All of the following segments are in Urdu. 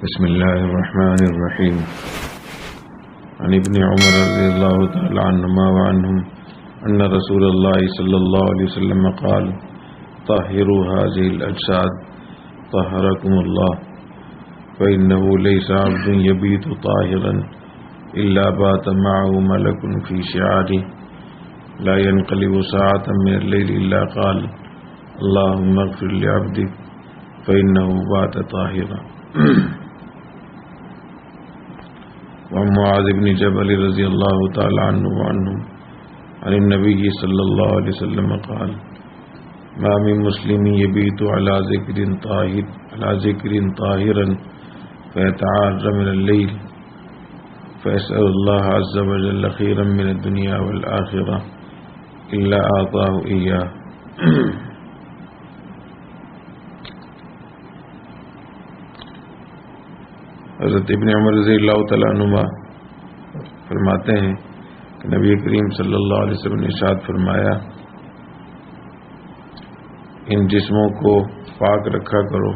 بسم الله الرحمن الرحيم. عن ابن عمر رضي الله تعالى عنهما وعنهم أن رسول الله صلى الله عليه وسلم قال: طهروا هذه الأجساد طهركم الله، فإنه ليس عبد يبيت طاهرا إلا بات معه ملك في شعاره لا ينقلب ساعة من الليل إلا قال: اللهم اغفر لعبدك فإنه بات طاهرا. وعن معاذ بن جبل رضي الله تعالى عنه وعنهم عن النبي صلى الله عليه وسلم قال: ما من مسلم يبيت على ذكر طاهرا فيتعار من الليل فيسأل الله عز وجل خيرا من الدنيا والآخرة إلا أعطاه إياه. حضرت ابن عمر رضی اللہ تعالیٰ عنہ فرماتے ہیں کہ نبی کریم صلی اللہ علیہ وسلم نے ارشاد فرمایا: ان جسموں کو پاک رکھا کرو،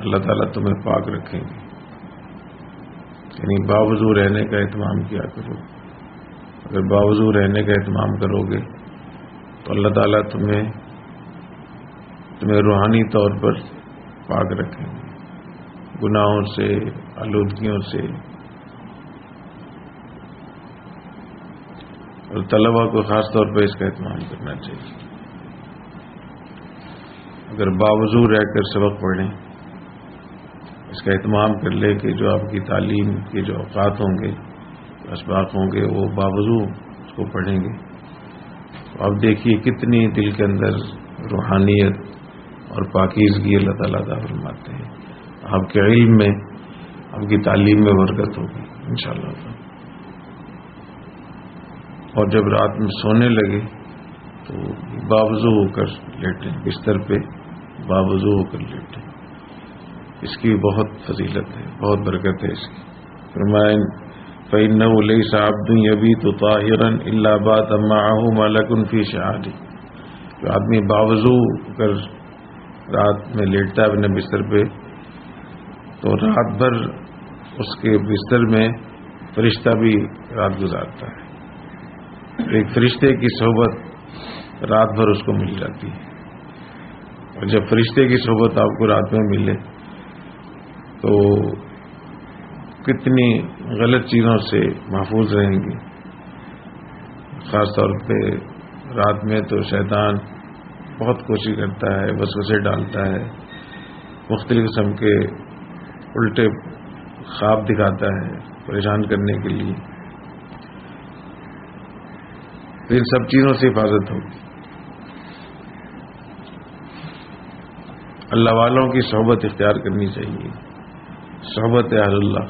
اللہ تعالیٰ تمہیں پاک رکھیں گے. یعنی باوضو رہنے کا اہتمام کیا کرو. اگر باوضو رہنے کا اہتمام کرو گے تو اللہ تعالیٰ تمہیں روحانی طور پر پاک رکھیں گے، گناہوں سے، آلودگیوں سے. اور طلبہ کو خاص طور پہ اس کا اہتمام کرنا چاہیے. اگر باوضو رہ کر سبق پڑھیں، اس کا اہتمام کر لے کہ جو آپ کی تعلیم کے جو اوقات ہوں گے، اسباق ہوں گے، وہ باوضو اس کو پڑھیں گے. تو آپ دیکھیے کتنی دل کے اندر روحانیت اور پاکیزگی اللہ تعالیٰ عطا فرماتے ہیں. آپ کے علم میں، آپ کی تعلیم میں برکت ہوگی انشاءاللہ. اور جب رات میں سونے لگے تو باوضو ہو کر لیٹیں، بستر پہ باوضو ہو کر لیٹیں. اس کی بہت فضیلت ہے، بہت برکت ہے اس کی. فرمائیں: فَإِنَّهُ لَيْسَ عَبْدٌ يَبِيتُ طَاهِرًا إِلَّا بَاتَ مَعَهُ مَلَكٌ فِي شِعَارِهِ. جو آدمی باوضو کر رات میں لیٹتا ہے اپنے بستر پہ تو رات بھر اس کے بستر میں فرشتہ بھی رات گزارتا ہے. ایک فرشتے کی صحبت رات بھر اس کو مل جاتی ہے. اور جب فرشتے کی صحبت آپ کو رات میں ملے تو کتنی غلط چیزوں سے محفوظ رہیں گے. خاص طور پہ رات میں تو شیطان بہت کوشش کرتا ہے، وسوسے ڈالتا ہے، مختلف قسم کے الٹے خواب دکھاتا ہے پریشان کرنے کے لیے. ان سب چیزوں سے حفاظت ہوگی. اللہ والوں کی صحبت اختیار کرنی چاہیے. صحبت اہل اللہ.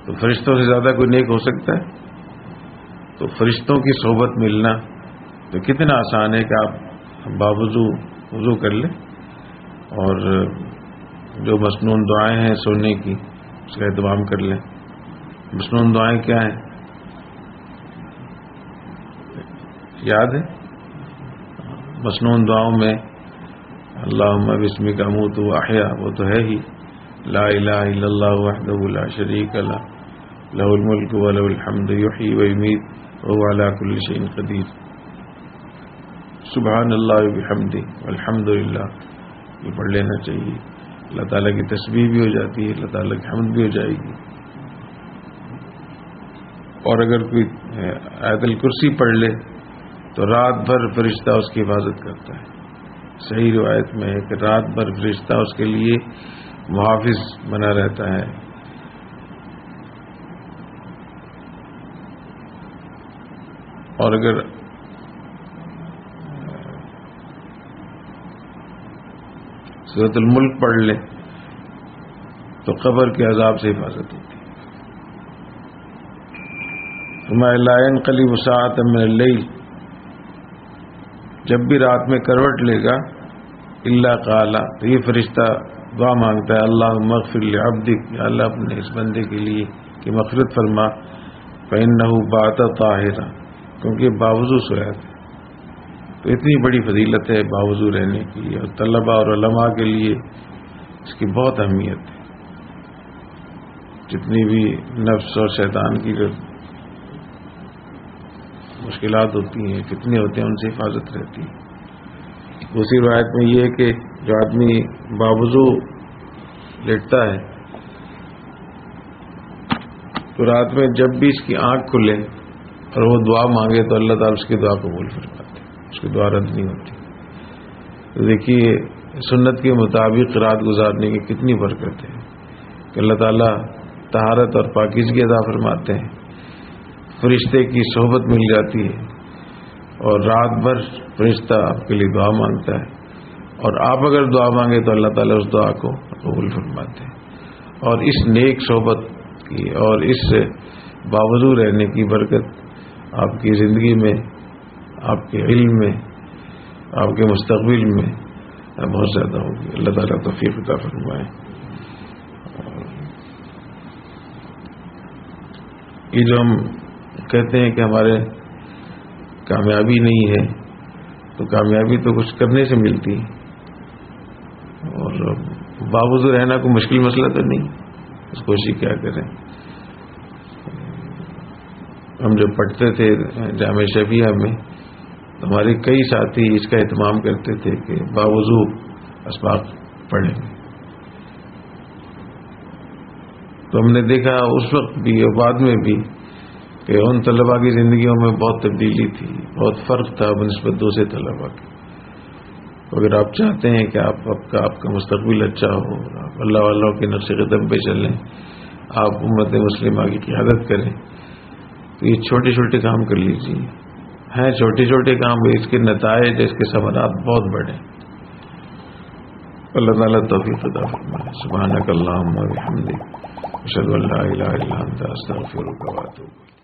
تو فرشتوں سے زیادہ کوئی نیک ہو سکتا ہے؟ تو فرشتوں کی صحبت ملنا تو کتنا آسان ہے کہ آپ وضو کر لیں اور جو مسنون دعائیں ہیں سونے کی اس کا اہتمام کر لیں. مسنون دعائیں کیا ہیں؟ یاد ہے؟ مسنون دعاؤں میں اللہم بسمک اموت و احیا، وہ تو ہے ہی. لا الہ الا اللہ وحدہ لا شریک لہ لہ الملک و لہ الحمد یحیی و یمیت وہو علی کل شیء قدیر. سبحان اللہ وبحمدہ والحمد للہ، یہ پڑھ لینا چاہیے. اللہ تعالیٰ کی تسبیح بھی ہو جاتی ہے، اللہ تعالیٰ کی حمد بھی ہو جائے گی. اور اگر کوئی آیت الکرسی پڑھ لے تو رات بھر فرشتہ اس کی حفاظت کرتا ہے. صحیح روایت میں ہے کہ رات بھر فرشتہ اس کے لیے محافظ بنا رہتا ہے. اور اگر سورۃ الملک پڑھ لے تو قبر کے عذاب سے حفاظت ہوتی ہے. فرمایا: لا ينقلب ساعة من الليل، جب بھی رات میں کروٹ لے گا الا قال، تو یہ فرشتہ دعا مانگتا ہے: اللہم اغفر لعبدک، یا اللہ اپنے اس بندے کے لیے کہ مغفرت فرما. فإنہ بات طاہرا، کیونکہ باوضو سویا تھا. تو اتنی بڑی فضیلت ہے باوضو رہنے کی. اور طلبہ اور علماء کے لیے اس کی بہت اہمیت ہے. جتنی بھی نفس اور شیطان کی جو مشکلات ہوتی ہیں، فتنے ہوتے ہیں، ان سے حفاظت رہتی ہے۔ دوسری روایت میں یہ ہے کہ جو آدمی باوضو لیٹتا ہے تو رات میں جب بھی اس کی آنکھ کھلے اور وہ دعا مانگے تو اللہ تعالیٰ اس کی دعا قبول فرماتے ہیں، اس کی دعا رد نہیں ہوتی۔ تو دیکھیے سنت کے مطابق رات گزارنے کی کتنی برکت ہے کہ اللہ تعالیٰ طہارت اور پاکیزگی عطا فرماتے ہیں، فرشتے کی صحبت مل جاتی ہے اور رات بھر فرشتہ آپ کے لیے دعا مانگتا ہے، اور آپ اگر دعا مانگے تو اللہ تعالیٰ اس دعا کو قبول فرماتے ہیں۔ اور اس نیک صحبت کی اور اس باوضو رہنے کی برکت آپ کی زندگی میں، آپ کے علم میں، آپ کے مستقبل میں بہت زیادہ ہوگی۔ اللہ تعالیٰ توفیق عطا فرمائے۔ یہ جو ہم کہتے ہیں کہ ہمارے کامیابی نہیں ہے، تو کامیابی تو کچھ کرنے سے ملتی ہے، اور باوضو رہنا کوئی مشکل مسئلہ تو نہیں، اس کوشش کیا کریں۔ ہم جب پڑھتے تھے جامعہ شفیعہ میں تو ہمارے کئی ساتھی اس کا اہتمام کرتے تھے کہ باوضو اسباق پڑھیں، تو ہم نے دیکھا اس وقت بھی اور بعد میں بھی کہ ان طلباء کی زندگیوں میں بہت تبدیلی تھی، بہت فرق تھا بنسبت دوسرے طلباء کے۔ اگر آپ چاہتے ہیں کہ آپ کا مستقبل اچھا ہو، آپ اللہ والوں کے نقش قدم پہ چلیں، آپ امت مسلمہ کی قیادت کریں، تو یہ چھوٹے چھوٹے کام کر لیجیے۔ ہیں چھوٹے چھوٹے کام، اس کے نتائج، اس کے ثمرات بہت بڑے۔ اللہ تعالیٰ توفیق عطا فرمائے۔ سبحانک اللہم و بحمدک، اشہد ان لا الہ الا انت، استغفرک و اتوب الیک۔